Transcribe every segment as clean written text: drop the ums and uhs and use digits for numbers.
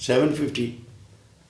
750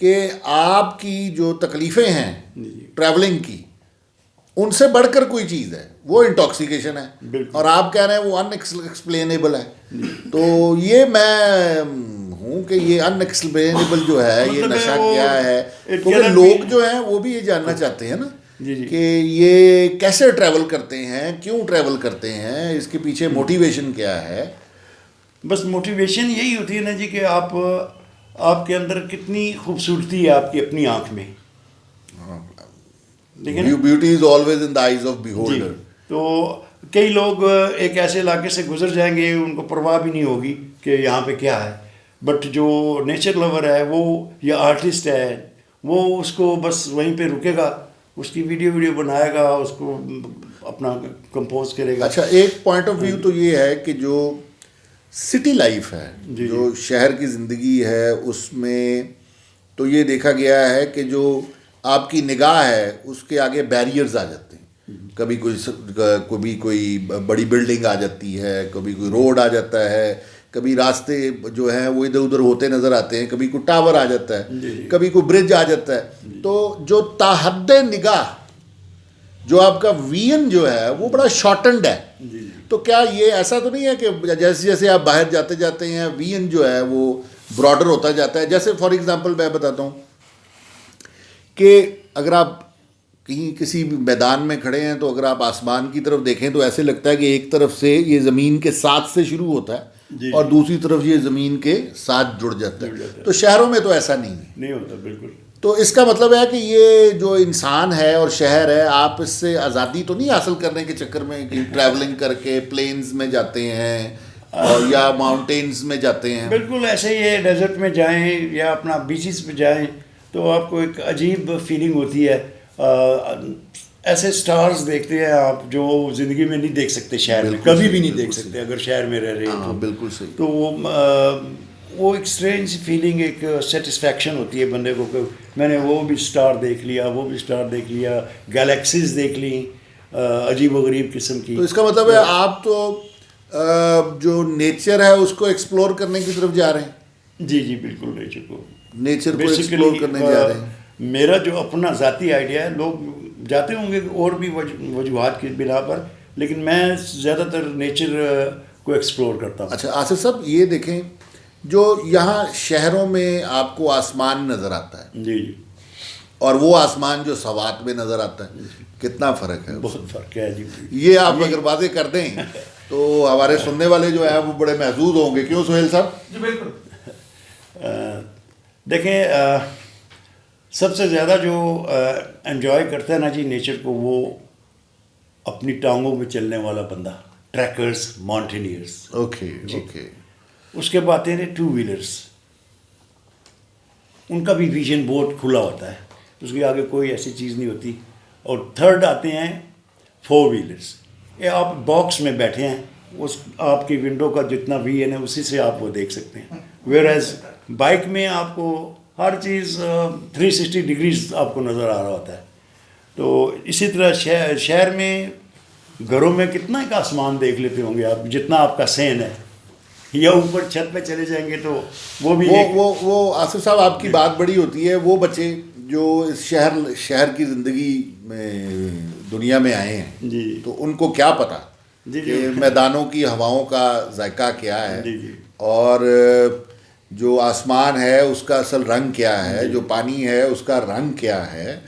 کہ آپ کی جو تکلیفیں ہیں ٹریولنگ کی ان سے بڑھ کر کوئی چیز ہے وہ انٹاکسیکیشن ہے, اور آپ کہہ رہے ہیں وہ ان ایکسپلینیبل ہے. تو یہ میں ہوں کہ یہ ان ایکسپلینیبل جو ہے یہ نشہ کیا ہے, کیونکہ لوگ جو ہیں وہ بھی یہ جاننا چاہتے ہیں نا کہ یہ کیسے ٹریول کرتے ہیں, کیوں ٹریول کرتے ہیں, اس کے پیچھے موٹیویشن کیا ہے. بس موٹیویشن یہی ہوتی ہے نا جی کہ آپ کے اندر کتنی خوبصورتی ہے آپ کی اپنی آنکھ میں. Beauty is always in the eyes of beholder. تو کئی لوگ ایک ایسے علاقے سے گزر جائیں گے ان کو پرواہ بھی نہیں ہوگی کہ یہاں پہ کیا ہے, بٹ جو نیچر لور ہے وہ یا آرٹسٹ ہے وہ اس کو بس وہیں پہ رکے گا, اس کی ویڈیو بنائے گا, اس کو اپنا کمپوز کرے گا. اچھا, ایک پوائنٹ آف ویو تو یہ ہے کہ جو سٹی لائف ہے, جو شہر کی زندگی ہے, اس میں تو یہ دیکھا گیا ہے کہ جو آپ کی نگاہ ہے اس کے آگے بیریئرز آ جاتے ہیں. کبھی کوئی بڑی بلڈنگ آ جاتی ہے, کبھی کوئی روڈ آ جاتا ہے, کبھی راستے جو ہیں وہ ادھر ادھر ہوتے نظر آتے ہیں, کبھی کوئی ٹاور آ جاتا ہے, کبھی کوئی برج آ جاتا ہے. تو جو تاحد نگاہ جو آپ کا وین جو ہے وہ بڑا شارٹنڈ ہے. تو کیا یہ ایسا تو نہیں ہے کہ جیسے جیسے آپ باہر جاتے جاتے ہیں وین جو ہے وہ براڈر ہوتا جاتا ہے؟ جیسے فار ایگزامپل میں بتاتا ہوں کہ اگر آپ کہیں کسی میدان میں کھڑے ہیں تو اگر آپ آسمان کی طرف دیکھیں تو ایسے لگتا ہے کہ ایک طرف سے یہ زمین کے ساتھ سے شروع ہوتا ہے اور دوسری طرف یہ زمین کے ساتھ جڑ جاتا ہے. تو شہروں میں تو ایسا نہیں ہوتا بالکل. تو اس کا مطلب ہے کہ یہ جو انسان ہے اور شہر ہے, آپ اس سے آزادی تو نہیں حاصل کرنے کے چکر میں کہ ٹریولنگ کر کے پلینز میں جاتے ہیں یا ماؤنٹینز میں جاتے ہیں. بالکل ایسے ہی ہے, ڈیزرٹ میں جائیں یا اپنا بیچز پہ جائیں تو آپ کو ایک عجیب فیلنگ ہوتی ہے. ایسے سٹارز دیکھتے ہیں آپ جو زندگی میں نہیں دیکھ سکتے, شہر میں کبھی بھی نہیں دیکھ سکتے اگر شہر میں رہ رہے ہیں تو. بالکل صحیح. تو وہ ایک اسٹرینج فیلنگ, ایک سیٹسفیکشن ہوتی ہے بندے کو کہ میں نے وہ بھی سٹار دیکھ لیا, وہ بھی سٹار دیکھ لیا, گلیکسیز دیکھ لیں عجیب و غریب قسم کی. تو اس کا مطلب ہے آپ تو جو نیچر ہے اس کو ایکسپلور کرنے کی طرف جا رہے ہیں. جی بالکل نیچر کو ایکسپلور کرنے جا رہے ہیں. میرا جو اپنا ذاتی آئیڈیا ہے, لوگ جاتے ہوں گے اور بھی وجوہات کی بنا پر, لیکن میں زیادہ تر نیچر کو ایکسپلور کرتا ہوں. اچھا آصف صاحب, یہ دیکھیں جو یہاں شہروں میں آپ کو آسمان نظر آتا ہے جی اور وہ آسمان جو سوات میں نظر آتا ہے, کتنا فرق ہے؟ بہت فرق ہے جی. یہ آپ اگر واضح کر دیں تو ہمارے سننے والے جو ہیں وہ بڑے محظوظ ہوں گے. کیوں سہیل صاحب؟ جی بالکل. دیکھیں سب سے زیادہ جو انجوائے کرتا ہے نا جی نیچر کو, وہ اپنی ٹانگوں میں چلنے والا بندہ, ٹریکرز, ماؤنٹینئرز. اوکے. اس کے بعد ہیں ٹو ویلرز, ان کا بھی ویژن بہت کھلا ہوتا ہے, اس کے آگے کوئی ایسی چیز نہیں ہوتی. اور تھرڈ آتے ہیں فور ویلرز. یہ آپ باکس میں بیٹھے ہیں, اس آپ کی ونڈو کا جتنا ویژن ہے اسی سے آپ وہ دیکھ سکتے ہیں. ویئر ایز بائک میں آپ کو ہر چیز 360 ڈگریز آپ کو نظر آ رہا ہوتا ہے. تو اسی طرح شہر میں گھروں میں کتنا ایک آسمان دیکھ لیتے ہوں گے آپ, جتنا آپ کا سین ہے, یا اوپر چھت پہ چلے جائیں گے تو وہ بھی وہ آصف صاحب آپ کی بات بڑی ہوتی ہے. وہ بچے جو اس شہر کی زندگی میں دنیا میں آئے ہیں جی, تو ان کو کیا پتا کہ میدانوں کی ہواؤں کا ذائقہ کیا ہے, اور جو آسمان ہے اس کا اصل رنگ کیا ہے, جو پانی ہے اس کا رنگ کیا ہے,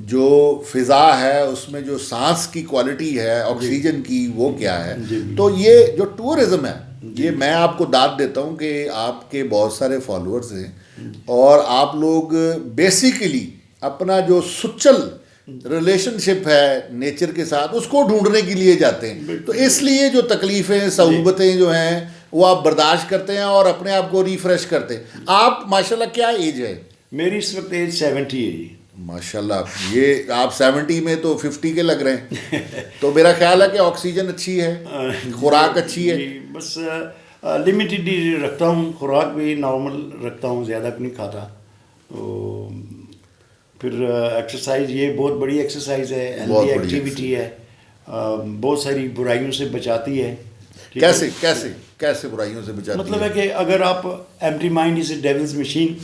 جو فضا ہے اس میں جو سانس کی کوالٹی ہے آکسیجن کی وہ کیا ہے. تو یہ جو ٹورزم ہے, یہ میں آپ کو داد دیتا ہوں کہ آپ کے بہت سارے فالوورز ہیں اور آپ لوگ بیسیکلی اپنا جو سچل ریلیشن شپ ہے نیچر کے ساتھ اس کو ڈھونڈنے کے لیے جاتے ہیں. تو اس لیے جو تکلیفیں صعوبتیں جو ہیں وہ آپ برداشت کرتے ہیں اور اپنے آپ کو ریفریش کرتے ہیں. آپ ماشاءاللہ کیا ایج ہے؟ میری اس وقت ایج 70 ہے جی. ماشاءاللہ, یہ آپ 70 میں تو 50 کے لگ رہے ہیں. تو میرا خیال ہے کہ آکسیجن اچھی ہے, خوراک اچھی ہے. بس لمیٹڈ رکھتا ہوں, خوراک بھی نارمل رکھتا ہوں, زیادہ نہیں کھاتا. تو پھر ایکسرسائز, یہ بہت بڑی ایکسرسائز ہے, ہیلتھی ایکٹیویٹی ہے, بہت ساری برائیوں سے بچاتی ہے. کیسے کیسے کیسے برائیوں سے بچاتی مطلب ہے کہ اگر آپ ایمٹی مائنڈ اسے ڈیولز مشین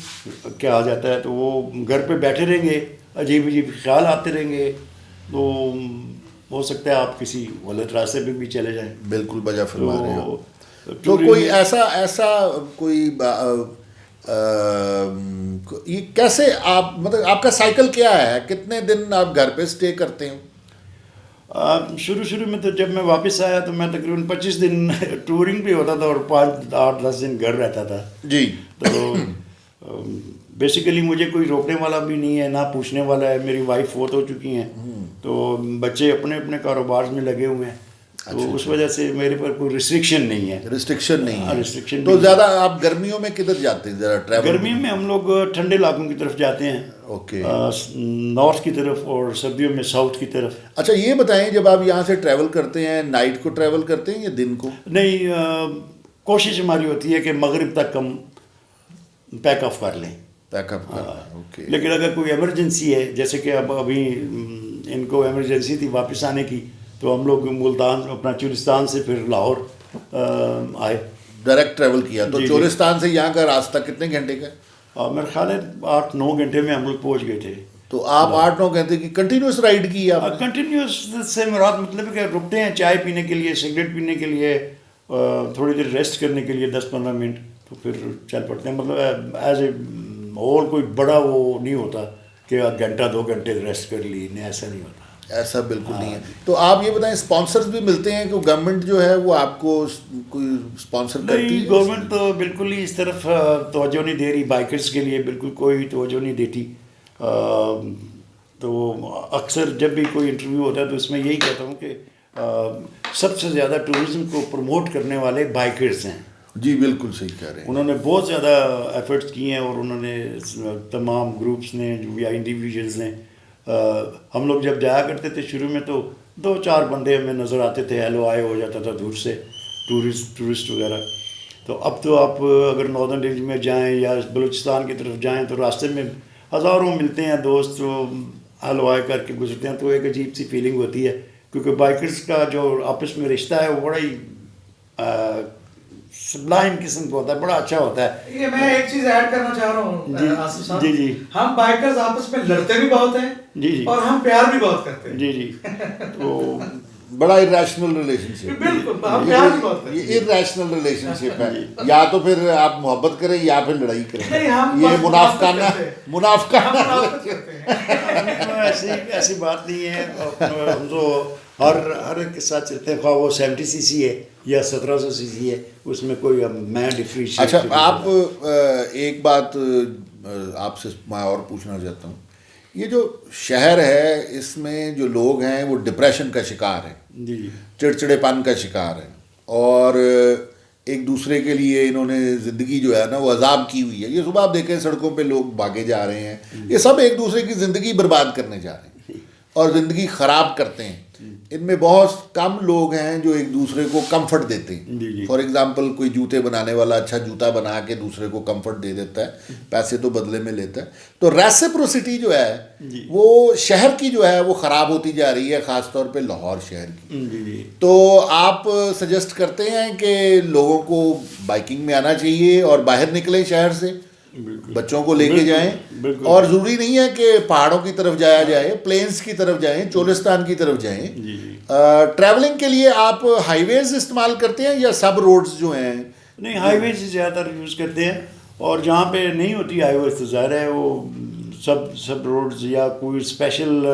کہا جاتا ہے، تو وہ گھر پہ بیٹھے رہیں گے، عجیب عجیب خیال آتے رہیں گے، تو ہو سکتا ہے آپ کسی غلط راستے پہ بھی چلے جائیں. بالکل بجا فرما رہے ہو. تو ٹورنگ کوئی میں- ایسا کوئی یہ کیسے آپ مطلب آپ کا سائیکل کیا ہے، کتنے دن آپ گھر پہ اسٹے کرتے ہیں؟ شروع میں تو جب میں واپس آیا تو میں تقریباً 25 دن ٹورنگ بھی ہوتا تھا اور 5-8-10 دن گھر رہتا تھا. جی. تو بیسیکلی مجھے کوئی روکنے والا بھی نہیں ہے، نہ پوچھنے والا ہے. میری وائف فوت ہو چکی ہیں، تو بچے اپنے اپنے کاروبار میں لگے ہوئے ہیں، تو اس وجہ سے میرے پر کوئی ریسٹرکشن نہیں ہے. ریسٹرکشن نہیں ہے. ریسٹرکشن تو زیادہ آپ گرمیوں میں کدھر جاتے ہیں ذرا ٹریول؟ گرمیوں میں ہم لوگ ٹھنڈے علاقوں کی طرف جاتے ہیں، اوکے. نارتھ کی طرف، اور سردیوں میں ساؤتھ کی طرف. اچھا یہ بتائیں، جب آپ یہاں سے ٹریول کرتے ہیں نائٹ کو ٹریول کرتے ہیں یا دن کو؟ نہیں، کوشش ہماری ہوتی ہے کہ مغرب تک ہم پیک آف کر لیں. پیک اپ کرنا. اوکے. لیکن اگر کوئی ایمرجنسی ہے، جیسے کہ اب ابھی ان کو ایمرجنسی تھی واپس آنے کی، تو ہم لوگ ملتان اپنا چولستان سے پھر لاہور آئے. ڈائریکٹ ٹریول کیا تو جی. چولستان سے یہاں کا راستہ کتنے گھنٹے کا؟ میرا خیال ہے 8-9 گھنٹے میں ہم لوگ پہنچ گئے تھے. تو آپ 8-9 گھنٹے کی کنٹینیوس رائڈ کی آپ؟ کنٹینیوس سے مراد مطلب ہے کہ رکتے ہیں چائے پینے کے لیے، سگریٹ پینے کے لیے، تھوڑی دیر ریسٹ کرنے کے لیے 10-15 منٹ، تو پھر چل پڑتے ہیں. مطلب ایز اے اور کوئی بڑا وہ نہیں ہوتا کہ 1-2 گھنٹے ریسٹ کر لی، نہیں، ایسا نہیں ہوتا. ایسا بالکل نہیں ہے. تو آپ یہ بتائیں اسپانسرز بھی ملتے ہیں کہ گورنمنٹ جو ہے وہ آپ کو کوئی اسپانسر کرتی نہیں، ہے؟ گورنمنٹ تو بالکل ہی اس طرف توجہ نہیں دے رہی، بائکرز کے لیے بالکل کوئی توجہ نہیں دیتی. تو اکثر جب بھی کوئی انٹرویو ہوتا ہے تو اس میں یہی کہتا ہوں کہ سب سے زیادہ ٹورزم کو پروموٹ کرنے والے بائکرز ہیں. جی بالکل صحیح کہہ رہے ہیں. انہوں نے بہت زیادہ ایفرٹس کیے ہیں، اور انہوں نے تمام گروپس نے یا انڈیویجولز نے. ہم لوگ جب جایا کرتے تھے شروع میں تو 2-4 بندے ہمیں نظر آتے تھے، ایلو آئے ہو جاتا تھا دور سے، ٹورسٹ وغیرہ. تو اب تو آپ اگر ناردرن ریجن میں جائیں یا بلوچستان کی طرف جائیں تو راستے میں ہزاروں ملتے ہیں دوست، جو ایلو آئے کر کے گزرتے ہیں. تو ایک عجیب سی فیلنگ ہوتی ہے، کیونکہ بائکرز کا جو آپس میں رشتہ ہے وہ بڑا ہی سبلائم قسم کا ہوتا ہے، بڑا اچھا ہوتا ہے. یہ میں ایک چیز ایڈ کرنا چاہ رہا ہوں آصف صاحب. جی جی. ہم بائکرز آپس میں لڑتے بھی بہت ہیں، جی جی. اور ہم پیار بھی بہت کرتے ہیں. جی جی. تو بڑا ارریشنل ریلیشن شپ. بالکل، ہم پیار بھی بہت کرتے ہیں. یہ ارریشنل ریلیشن شپ ہے. یا تو پھر آپ محبت کریں یا پھر لڑائی کریں. نہیں، ہم یہ منافقانہ ایسی بات نہیں ہے. ہم تو ہر ایک کے ساتھ چلتے ہیں، خواہ وہ 70 cc ہے یا 1700 cc ہے، اس میں کوئی میں ڈفریشیٹ. اچھا آپ ایک بات آپ سے میں اور پوچھنا چاہتا ہوں، یہ جو شہر ہے اس میں جو لوگ ہیں وہ ڈپریشن کا شکار ہیں. جی جی. چڑچڑے پن کا شکار ہیں، اور ایک دوسرے کے لیے انہوں نے زندگی جو ہے نا وہ عذاب کی ہوئی ہے. یہ صبح آپ دیکھیں سڑکوں پہ لوگ بھاگے جا رہے ہیں، یہ سب ایک دوسرے کی زندگی برباد کرنے جا رہے ہیں اور زندگی خراب کرتے ہیں. ان میں بہت کم لوگ ہیں جو ایک دوسرے کو کمفرٹ دیتے ہیں. فار ایگزامپل کوئی جوتے بنانے والا اچھا جوتا بنا کے دوسرے کو کمفرٹ دے دیتا ہے، پیسے تو بدلے میں لیتا ہے. تو ریسپروسٹی جو ہے وہ شہر کی جو ہے وہ خراب ہوتی جا رہی ہے، خاص طور پہ لاہور شہر کی. تو آپ سجیسٹ کرتے ہیں کہ لوگوں کو بائکنگ میں آنا چاہیے اور باہر نکلیں شہر سے، بچوں کو لے کے جائیں، اور ضروری نہیں ہے کہ پہاڑوں کی طرف جایا جائے، پلینس کی طرف جائیں، چولستان کی طرف جائیں. ٹریولنگ کے لیے آپ ہائی ویز استعمال کرتے ہیں یا سب روڈز جو ہیں؟ نہیں، ہائی ویز زیادہ تر یوز کرتے ہیں، اور جہاں پہ نہیں ہوتی ہائی ویز تو ظاہر ہے وہ سب روڈز، یا کوئی اسپیشل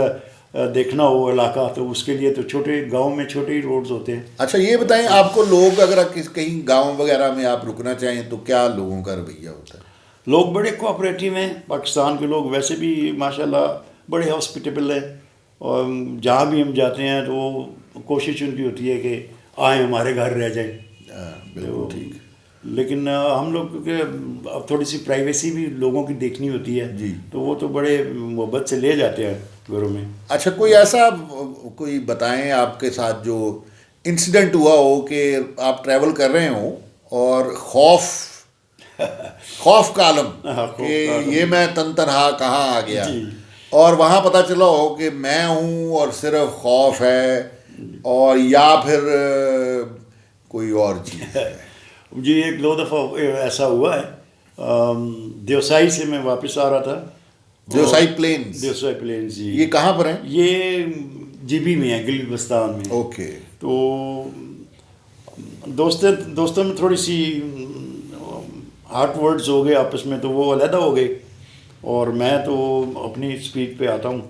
دیکھنا ہو علاقہ تو اس کے لیے تو چھوٹے گاؤں میں چھوٹے ہی روڈز ہوتے ہیں. اچھا یہ بتائیں، آپ کو لوگ اگر کہیں گاؤں وغیرہ میں آپ رکنا چاہیں تو کیا لوگوں کا رویہ ہوتا ہے؟ لوگ بڑے کوآپریٹیو ہیں. پاکستان کے لوگ ویسے بھی ماشاءاللہ بڑے ہاسپٹیبل ہیں، اور جہاں بھی ہم جاتے ہیں تو کوشش ان کی ہوتی ہے کہ آئیں ہمارے گھر رہ جائیں. بالکل ٹھیک. لیکن ہم لوگ کیونکہ اب تھوڑی سی پرائیویسی بھی لوگوں کی دیکھنی ہوتی ہے، جی، تو وہ تو بڑے محبت سے لے جاتے ہیں گھروں میں. اچھا کوئی ایسا کوئی بتائیں آپ کے ساتھ جو انسیڈنٹ ہوا ہو کہ آپ ٹریول کر رہے ہوں اور خوف کا عالم کہ یہ میں تن تنہا کہاں آ گیا، اور وہاں پتہ چلا ہو کہ میں ہوں اور صرف خوف ہے، اور یا پھر کوئی اور چیز ہے؟ جی ایک دو دفعہ ایسا ہوا ہے، دیوسائی سے میں واپس آ رہا تھا. دیوسائی پلینز. دیوسائی پلینز جی. یہ کہاں پر ہیں؟ یہ جی بی میں ہے، گلگت میں. اوکے. تو دوستوں میں تھوڑی سی ہارٹ ورڈز ہو گئے آپس میں، تو وہ علیحدہ ہو گئے. اور میں تو اپنی اسپیڈ پہ آتا ہوں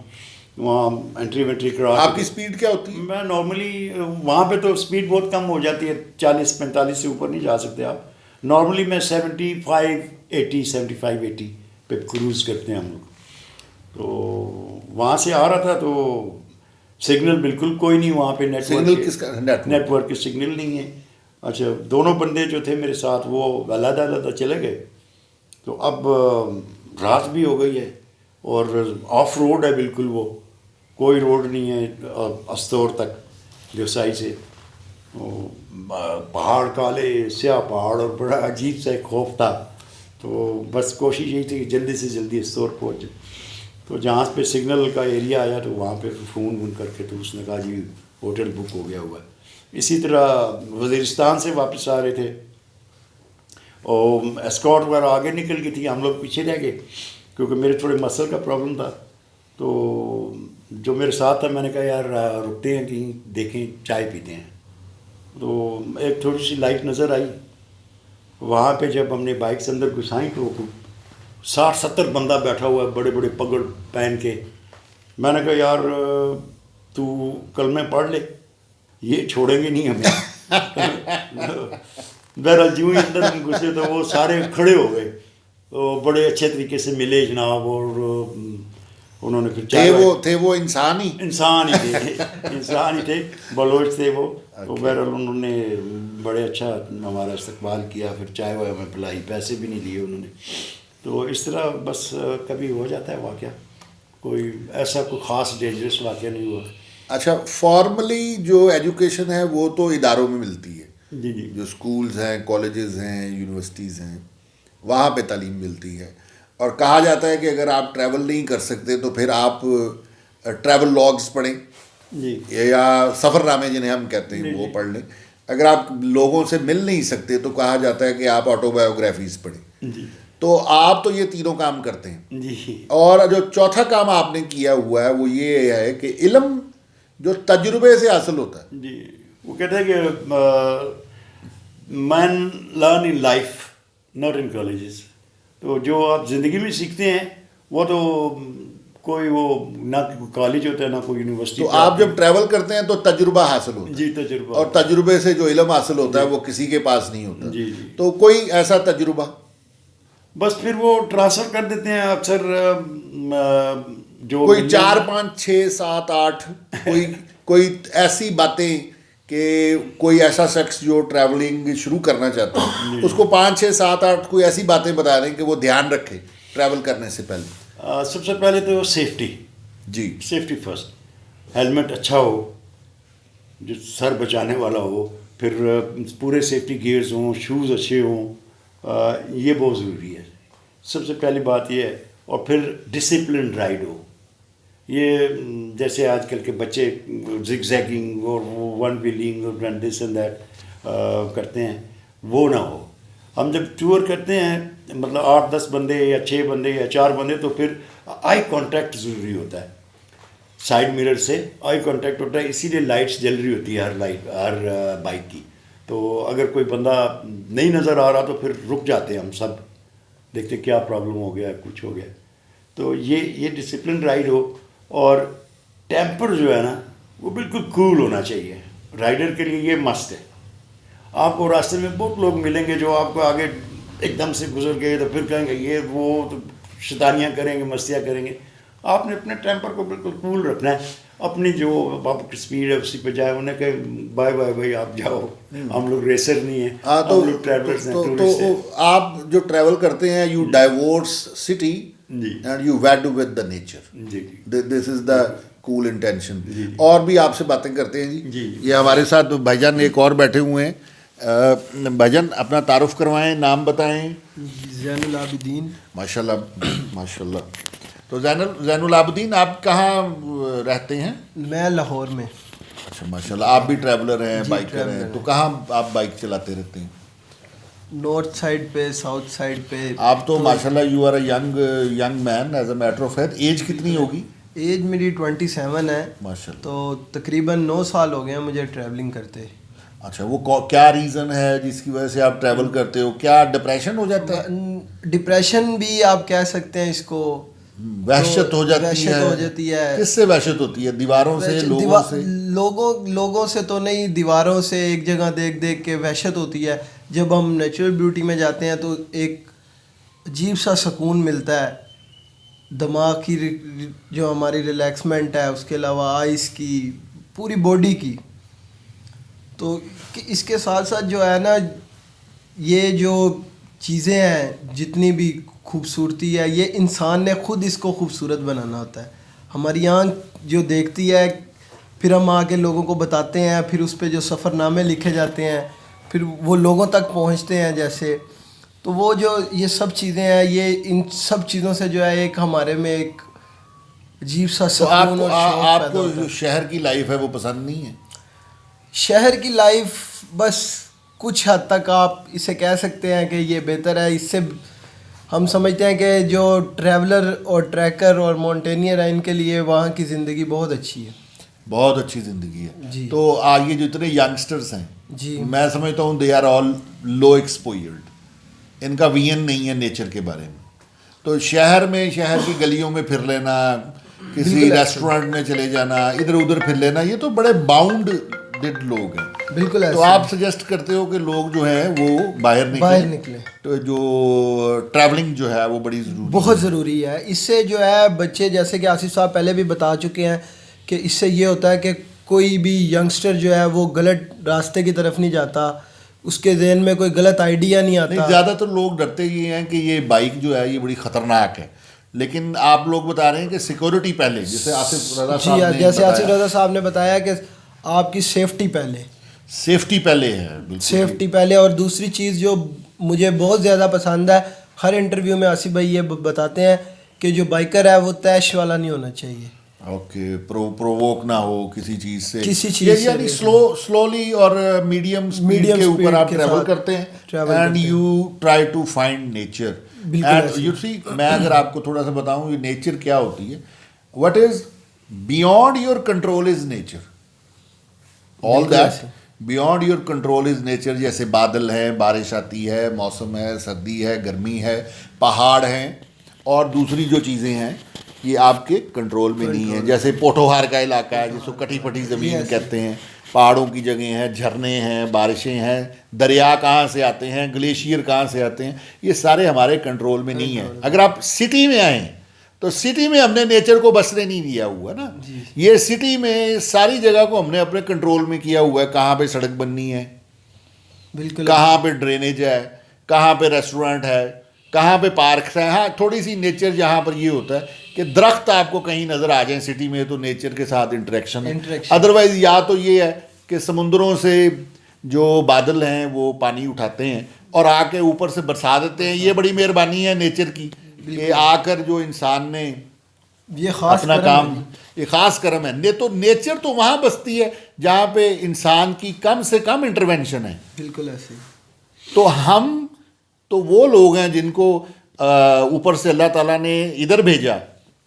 وہاں انٹری وینٹری کرا. آپ کی اسپیڈ کیا ہوتی ہے؟ میں نارملی وہاں پہ تو اسپیڈ بہت کم ہو جاتی ہے، 40-45 سے اوپر نہیں جا سکتے آپ. نارملی میں 75-80 پہ کروز کرتے ہیں ہم لوگ. تو وہاں سے آ رہا تھا تو سگنل بالکل کوئی نہیں وہاں پہ. سگنل کس کا؟ نیٹ ورک کی سگنل نہیں ہے. اچھا دونوں بندے جو تھے میرے ساتھ وہ علیحدہ علیحدہ چلے گئے. تو اب رات بھی ہو گئی ہے اور آف روڈ ہے بالکل، وہ کوئی روڈ نہیں ہے استور تک دیوسائی سے. پہاڑ کالے سیاہ پہاڑ اور بڑا عجیب سا ایک خوف تھا. تو بس کوشش یہی تھی کہ جلدی سے جلدی استور پہنچ جائے. تو جہاں پہ سگنل کا ایریا آیا تو وہاں پہ فون کر کے تو اس نے کہا جی ہوٹل بک ہو گیا ہوا ہے. اسی طرح وزیرستان سے واپس آ رہے تھے اور اسکارٹ وغیرہ آگے نکل گئی تھی، ہم لوگ پیچھے رہ گئے کیونکہ میرے تھوڑے مسل کا پرابلم تھا. تو جو میرے ساتھ تھا میں نے کہا یار رکتے ہیں کہیں دیکھیں چائے پیتے ہیں. تو ایک تھوڑی سی لائٹ نظر آئی وہاں پہ. جب ہم نے بائک سے اندر گھسائیں تو 60-70 بندہ بیٹھا ہوا ہے بڑے بڑے پگڑ پہن کے. میں نے کہا یار تو کلمے پڑھ لے، یہ چھوڑیں گے نہیں ہمیں. بہرحال جو ہی اندر ہم گھسے تو وہ سارے کھڑے ہو گئے. تو بڑے اچھے طریقے سے ملے جناب. اور انہوں نے پھر تھے وہ انسان ہی تھے بلوچ تھے وہ. تو بہرحال انہوں نے بڑے اچھا ہمارا استقبال کیا. پھر چائے وائے ہمیں پلائی، پیسے بھی نہیں لیے انہوں نے. تو اس طرح بس کبھی ہو جاتا ہے واقعہ، کوئی ایسا کوئی خاص ڈینجرس واقعہ نہیں ہوا. اچھا فارملی جو ایجوکیشن ہے وہ تو اداروں میں ملتی ہے. جی جی. جو اسکولز ہیں، کالجز ہیں، یونیورسٹیز ہیں، وہاں پہ تعلیم ملتی ہے. اور کہا جاتا ہے کہ اگر آپ ٹریول نہیں کر سکتے تو پھر آپ ٹریول لاگز پڑھیں جی، یا سفر نامے جنہیں ہم کہتے ہیں وہ پڑھ لیں. اگر آپ لوگوں سے مل نہیں سکتے تو کہا جاتا ہے کہ آپ آٹو بایوگرافیز پڑھیں. جی. تو آپ تو یہ تینوں کام کرتے ہیں. جی. اور جو چوتھا کام آپ نے کیا ہوا ہے وہ یہ ہے کہ علم جو تجربے سے حاصل ہوتا ہے. جی. وہ کہتے ہیں کہ men learn in life not in colleges. تو جو آپ زندگی میں سیکھتے ہیں وہ تو کوئی وہ نہ کالج ہوتا ہے نہ کوئی یونیورسٹی. تو آپ جب ٹریول کرتے ہیں تو تجربہ حاصل ہوتا ہے. جی تجربہ. اور تجربے سے جو علم حاصل ہوتا ہے وہ کسی کے پاس نہیں ہوتا. جی جی. تو کوئی ایسا تجربہ بس پھر وہ ٹرانسفر کر دیتے ہیں اکثر. جو کوئی 4 5 6 7 8 کوئی ایسی باتیں کہ کوئی ایسا شخص جو ٹریولنگ شروع کرنا چاہتا ہے اس کو 5 6 7 8 کوئی ایسی باتیں بتا دیں کہ وہ دھیان رکھے ٹریول کرنے سے پہلے. سب سے پہلے تو سیفٹی. جی. Safety first. ہیلمٹ اچھا ہو جو سر بچانے والا ہو. پھر پورے سیفٹی گیئرز ہوں، شوز اچھے ہوں. یہ بہت ضروری ہے. سب سے پہلی بات یہ ہے. اور پھر ڈسپلن رائڈ ہو. یہ جیسے آج کل کے بچے زگ زیگنگ اور ون ویلنگ اور دس اینڈ دیٹ کرتے ہیں، وہ نہ ہو. ہم جب ٹور کرتے ہیں مطلب 8-10 بندے یا 6 بندے یا 4 بندے تو پھر آئی کانٹیکٹ ضروری ہوتا ہے. سائڈ مرر سے آئی کانٹیکٹ ہوتا ہے. اسی لیے لائٹس جل رہی ہوتی ہے ہر بائک کی. تو اگر کوئی بندہ نہیں نظر آ رہا تو پھر رک جاتے ہیں ہم سب، دیکھتے کیا پرابلم ہو گیا، کچھ ہو گیا. تو یہ ڈسپلن رائڈ ہو. اور ٹیمپر جو ہے نا وہ بالکل کول ہونا چاہیے. رائڈر کے لیے یہ مسٹ ہے. آپ کو راستے میں بہت لوگ ملیں گے جو آپ کو آگے ایک دم سے گزر گئے تو پھر کہیں گے یہ وہ تو شیطانیاں کریں گے، مستیاں کریں گے. آپ نے اپنے ٹیمپر کو بالکل کول رکھنا ہے. اپنی جو آپ کی اسپیڈ ہے اسی پہ جائے. انہیں کہ بائے بائے بھائی آپ جاؤ، ہم لوگ ریسر نہیں ہیں، ہم لوگ ٹریولرز ہیں، ٹورسٹ ہیں. تو آپ جو ٹریول کرتے ہیں you divorce city and you wed with the nature. جی. This is the cool intention. اور بھی آپ سے باتیں کرتے ہیں. جی یہ ہمارے ساتھ بھائی جان ایک اور بیٹھے ہوئے ہیں. بھائی جان اپنا تعارف کروائیں، نام بتائیں. زین العابدین. ماشاء اللہ ماشاء اللہ. تو زین العابدین آپ کہاں رہتے ہیں؟ میں لاہور میں. اچھا ماشاء اللہ. آپ بھی ٹریولر ہیں, بائکر ہیں, تو کہاں آپ بائک چلاتے رہتے ہیں؟ نارتھ سائڈ پہ, ساؤتھ سائڈ پہ. آپ تو ماشاء اللہ you are a young man as a matter of fact. Age کتنی ہوگی؟ ایج میری 27 ہے. ماشاء اللہ. تو تقریباً 9 سال ہو گئے ہیں مجھے ٹریولنگ کرتے. اچھا, وہ کیا ریزن ہے جس کی وجہ سے آپ ٹریول کرتے ہو؟ کیا ڈپریشن ہو جاتا ہے؟ ڈپریشن بھی آپ کہہ سکتے ہیں اس کو. وحشت ہو جاتی ہے. کس سے وحشت ہوتی ہے؟ دیواروں سے, لوگوں سے؟ لوگوں سے تو نہیں, دیواروں سے, ایک جگہ دیکھ دیکھ کے وحشت ہوتی ہے. جب ہم نیچرل بیوٹی میں جاتے ہیں تو ایک عجیب سا سکون ملتا ہے. دماغ کی جو ہماری ریلیکسمنٹ ہے, اس کے علاوہ آئس کی, پوری باڈی کی. تو اس کے ساتھ ساتھ جو ہے نا, یہ جو چیزیں ہیں جتنی بھی خوبصورتی ہے, یہ انسان نے خود اس کو خوبصورت بنانا ہوتا ہے. ہماری آنکھ جو دیکھتی ہے, پھر ہم آ کے لوگوں کو بتاتے ہیں, پھر اس پہ جو سفر نامے لکھے جاتے ہیں, پھر وہ لوگوں تک پہنچتے ہیں جیسے. تو وہ جو یہ سب چیزیں ہیں, یہ ان سب چیزوں سے جو ہے ایک ہمارے میں ایک عجیب سا سکون اور شوق پیدا ہوتا ہے. آپ کو جو شہر کی لائف ہے وہ پسند نہیں ہے؟ شہر کی لائف بس کچھ حد تک آپ اسے کہہ سکتے ہیں کہ یہ بہتر ہے. اس سے ہم سمجھتے ہیں کہ جو ٹریولر اور ٹریکر اور ماؤنٹینئر ہیں, ان کے لیے وہاں کی زندگی بہت اچھی ہے. بہت اچھی زندگی ہے جی. تو یہ جو اتنے ینگسٹرس ہیں, جی, میں سمجھتا ہوں دے آر آل لو ایکسپوئرڈ. ان کا ویژن نہیں ہے نیچر کے بارے میں. تو شہر کی گلیوں میں پھر لینا, کسی ریسٹورینٹ میں چلے جانا, ادھر ادھر پھر لینا, یہ تو بڑے باؤنڈ ڈڈ لوگ ہیں. بالکل. تو آپ سجیسٹ کرتے ہو کہ لوگ جو ہیں وہ باہر نکلیں. تو جو ٹریولنگ جو ہے وہ بہت ضروری ہے. اس سے جو ہے بچے, جیسے کہ آصف صاحب پہلے بھی بتا چکے ہیں, کہ اس سے یہ ہوتا ہے کہ کوئی بھی ینگسٹر جو ہے وہ غلط راستے کی طرف نہیں جاتا, اس کے ذہن میں کوئی غلط آئیڈیا نہیں آتا. زیادہ تر لوگ ڈرتے یہ ہیں کہ یہ بائک جو ہے یہ بڑی خطرناک ہے, لیکن آپ لوگ بتا رہے ہیں کہ سیکورٹی پہلے, جیسے آصف رضا صاحب نے بتایا کہ آپ کی سیفٹی پہلے. سیفٹی پہلے ہے, سیفٹی پہلے. اور دوسری چیز جو مجھے بہت زیادہ پسند ہے, ہر انٹرویو میں آصف بھائی یہ بتاتے ہیں کہ جو بائکر ہے وہ تیش والا نہیں ہونا چاہیے. اوکے, پرووک نہ ہو کسی چیز سے, یعنی سلولی اور میڈیم اسپیڈ کے اوپر آپ ٹریول کرتے ہیں, and you try to find nature. And you see, میں اگر آپ کو تھوڑا سا بتاؤں یہ نیچر کیا ہوتی ہے, what is beyond your control is nature. All that beyond your control is nature. جیسے بادل ہیں, بارش آتی ہے, موسم ہے, سردی ہے, گرمی ہے, پہاڑ ہیں, اور دوسری جو چیزیں ہیں یہ آپ کے کنٹرول میں نہیں ہیں. جیسے پوٹوہار کا علاقہ ہے جس کو کٹی پھٹی زمین کہتے ہیں, پہاڑوں کی جگہیں ہیں, جھرنے ہیں, بارشیں ہیں, دریا کہاں سے آتے ہیں, گلیشیئر کہاں سے آتے ہیں, یہ سارے ہمارے کنٹرول میں نہیں ہیں. اگر آپ سٹی میں آئیں تو سٹی میں ہم نے نیچر کو بسنے نہیں دیا ہوا نا. یہ سٹی میں ساری جگہ کو ہم نے اپنے کنٹرول میں کیا ہوا ہے. کہاں پہ سڑک بننی ہے, بالکل, کہاں پہ ڈرینیج ہے, کہاں پہ ریسٹورینٹ ہے, کہاں پہ پارکس ہیں. ہاں تھوڑی سی نیچر جہاں پر یہ ہوتا ہے کہ درخت آپ کو کہیں نظر آ جائیں سٹی میں, تو نیچر کے ساتھ انٹریکشن ہے. ادروائز یا تو یہ ہے کہ سمندروں سے جو بادل ہیں وہ پانی اٹھاتے ہیں اور آ کے اوپر سے برسا دیتے ہیں. یہ بڑی مہربانی ہے نیچر کی کہ آ کر جو انسان نے یہ خاص اپنا کام, یہ خاص کرم ہے. تو نیچر تو وہاں بستی ہے جہاں پہ انسان کی کم سے کم انٹروینشن ہے. بالکل ایسے. تو ہم تو وہ لوگ ہیں جن کو اوپر سے اللہ تعالیٰ نے ادھر بھیجا,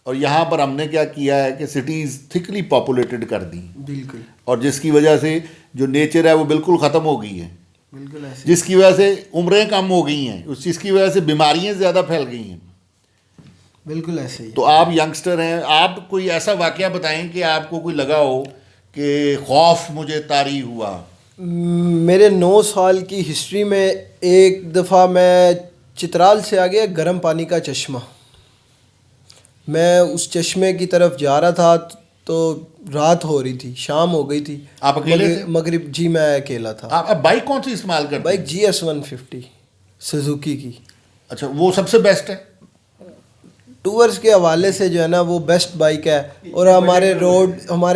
اور یہاں پر ہم نے کیا کیا ہے کہ سٹیز تھکلی پاپولیٹڈ کر دی. بالکل. اور جس کی وجہ سے جو نیچر ہے وہ بالکل ختم ہو گئی ہے. بالکل ایسے. جس کی وجہ سے عمریں کم ہو گئی ہیں, اس چیز کی وجہ سے بیماریاں زیادہ پھیل گئی ہیں. بالکل ایسے ہی. تو آپ ینگسٹر ہیں, آپ کوئی ایسا واقعہ بتائیں کہ آپ کو کوئی لگا ہو کہ خوف مجھے طاری ہوا. میرے 9 سال کی ہسٹری میں ایک دفعہ میں چترال سے آگے گرم پانی کا چشمہ, میں اس چشمے کی طرف جا رہا تھا تو رات ہو رہی تھی, شام ہو گئی تھی. آپ اکیلے تھے؟ مغرب. جی میں اکیلا تھا. آپ بائک کون سی استعمال کرتے ہیں؟ بائک GS 150 سزوکی کی. اچھا, وہ سب سے بیسٹ ہے ٹورز کے حوالے سے جو ہے نا وہ بیسٹ بائک ہے. اور ہمارے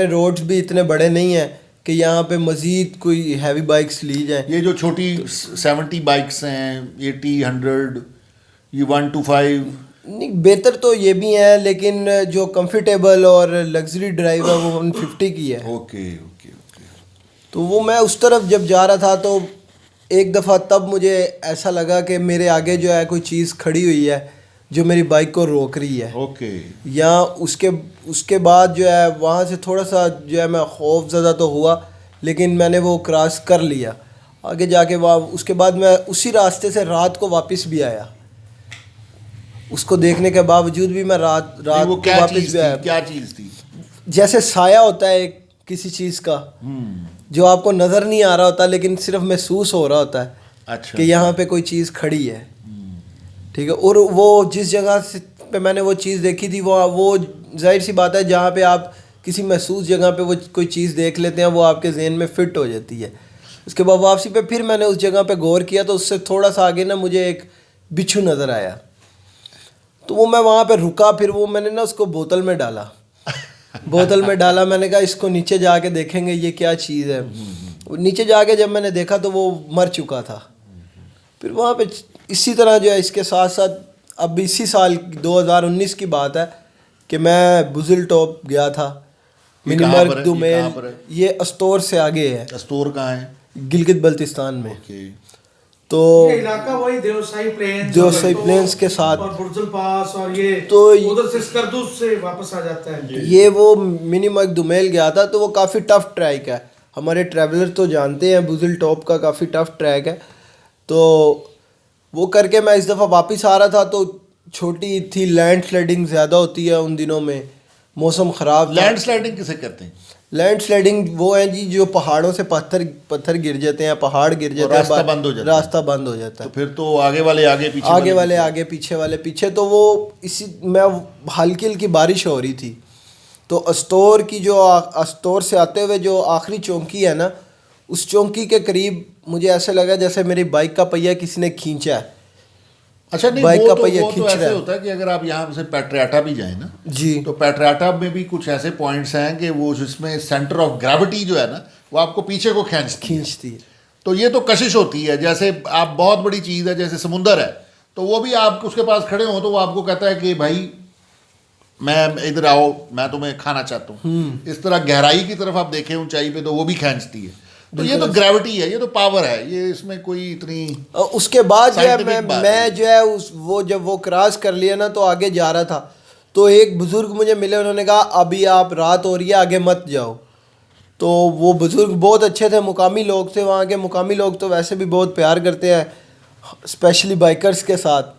روڈز بھی اتنے بڑے نہیں ہیں کہ یہاں پہ مزید کوئی ہیوی بائکس لی جائیں. یہ جو چھوٹی 70 بائکس ہیں, 80, 100, یہ 125, نہیں بہتر تو یہ بھی ہیں, لیکن جو کمفرٹیبل اور لگژری ڈرائیو ہے وہ 150 کی ہے. اوکے. تو وہ میں اس طرف جب جا رہا تھا تو ایک دفعہ تب مجھے ایسا لگا کہ میرے آگے جو ہے کوئی چیز کھڑی ہوئی ہے جو میری بائک کو روک رہی ہے. اوکے. یا اس کے بعد جو ہے وہاں سے تھوڑا سا جو ہے میں خوف زدہ تو ہوا, لیکن میں نے وہ کراس کر لیا. آگے جا کے اس کے بعد میں اسی راستے سے رات کو واپس بھی آیا. اس کو دیکھنے کے باوجود بھی میں رات وہ کو کیا واپس چیز بھی آیا. تھی, کیا چیز تھی؟ جیسے سایہ ہوتا ہے کسی چیز کا جو آپ کو نظر نہیں آ رہا ہوتا لیکن صرف محسوس ہو رہا ہوتا ہے اچھا کہ یہاں پہ کوئی چیز کھڑی ہے. ٹھیک ہے. اور وہ جس جگہ پہ میں نے وہ چیز دیکھی تھی وہ ظاہر سی بات ہے جہاں پہ آپ کسی محسوس جگہ پہ وہ کوئی چیز دیکھ لیتے ہیں وہ آپ کے ذہن میں فٹ ہو جاتی ہے. اس کے بعد واپسی پہ پھر میں نے اس جگہ پہ غور کیا تو اس سے تھوڑا سا آگے نا مجھے ایک بچھو نظر آیا. تو وہ میں وہاں پہ رکا, پھر وہ میں نے نا اس کو بوتل میں ڈالا. میں نے کہا اس کو نیچے جا کے دیکھیں گے یہ کیا چیز ہے. نیچے جا کے جب میں نے دیکھا تو وہ مر چکا تھا. پھر وہاں پہ اسی طرح جو ہے اس کے ساتھ ساتھ اب اسی سال 2019 کی بات ہے کہ میں بزل ٹاپ گیا تھا. منی مرگ دومیل, یہ استور سے آگے ہے. استور کہاں ہے؟ گلگت بلتستان میں. تو یہ علاقہ وہی دیوسائی پلینس کے ساتھ اور برزل پاس اور یہ تو ادھر سے اسکردوس سے واپس آ جاتا ہے. یہ وہ منی مرگ دومیل گیا تھا تو وہ کافی ٹف ٹریک ہے. ہمارے ٹریولر تو جانتے ہیں بزل ٹاپ کا کافی ٹف ٹریک ہے. تو وہ کر کے میں اس دفعہ واپس آ رہا تھا تو چھوٹی تھی, لینڈ سلائڈنگ زیادہ ہوتی ہے ان دنوں میں, موسم خراب. لینڈ سلائڈنگ کسے کہتے ہیں؟ لینڈ سلائڈنگ وہ ہیں جی جو پہاڑوں سے پتھر گر جاتے ہیں, پہاڑ گر جاتے ہیں, راستہ بند ہو جاتا ہے. تو پھر تو آگے والے آگے پیچھے والے پیچھے. تو وہ اسی میں ہلکی ہلکی بارش ہو رہی تھی تو استور کی جو استور سے آتے ہوئے جو آخری چونکی ہے نا, اس چونکی کے قریب مجھے ایسے لگا جیسے میری بائک کا پہیہ کسی نے کھینچا ہے. اچھا نہیں, بائک کا وہ پہیہ تو کھینچ رہا ایسے ہے. ہوتا ہے کہ اگر آپ یہاں سے پیٹریاٹا بھی جائیں نا جی, تو پیٹریاٹا میں بھی کچھ ایسے پوائنٹس ہیں کہ وہ جس میں سینٹر آف گریوٹی جو ہے نا وہ آپ کو پیچھے کو کھینچتی ہے. تو یہ تو کشش ہوتی ہے. جیسے آپ بہت بڑی چیز ہے جیسے سمندر ہے تو وہ بھی آپ اس کے پاس کھڑے ہوں تو وہ آپ کو کہتا ہے کہ بھائی میں ادھر آؤ, میں تمہیں کھانا چاہتا ہوں. اس طرح گہرائی کی طرف آپ دیکھیں اونچائی پہ تو وہ بھی کھینچتی ہے. تو یہ تو گریوٹی ہے, یہ تو پاور ہے, یہ اس میں کوئی اتنی. اس کے بعد جو ہے میں جو ہے وہ جب وہ کراس کر لیا نا تو آگے جا رہا تھا تو ایک بزرگ مجھے ملے, انہوں نے کہا ابھی آپ رات ہو رہی ہے آگے مت جاؤ. تو وہ بزرگ بہت اچھے تھے, مقامی لوگ تھے. وہاں کے مقامی لوگ تو ویسے بھی بہت پیار کرتے ہیں اسپیشلی بائکرز کے ساتھ.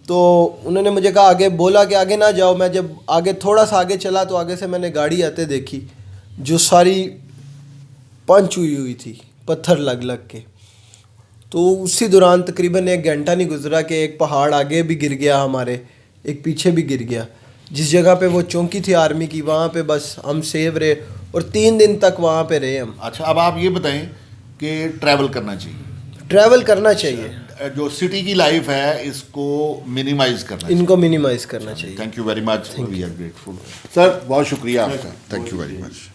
تو انہوں نے مجھے کہا آگے, بولا کہ آگے نہ جاؤ. میں جب آگے تھوڑا سا آگے چلا تو آگے سے میں نے گاڑی آتے دیکھی جو ساری پنچ ہوئی تھی پتھر لگ کے. تو اسی دوران تقریباً 1 گھنٹہ نہیں گزرا کہ ایک پہاڑ آگے بھی گر گیا ہمارے, ایک پیچھے بھی گر گیا. جس جگہ پہ وہ چونکی تھی آرمی کی وہاں پہ بس ہم سیو رہے اور 3 دن تک وہاں پہ رہے ہم. اچھا, اب آپ یہ بتائیں کہ ٹریول کرنا چاہیے. ٹریول کرنا چاہیے. جو سٹی کی لائف ہے اس کو منیمائز کرنا ان کو منیمائز کرنا چاہیے. Thank you very much, we are grateful sir. بہت شکریہ آپ کا, تھینک یو ویری مچ.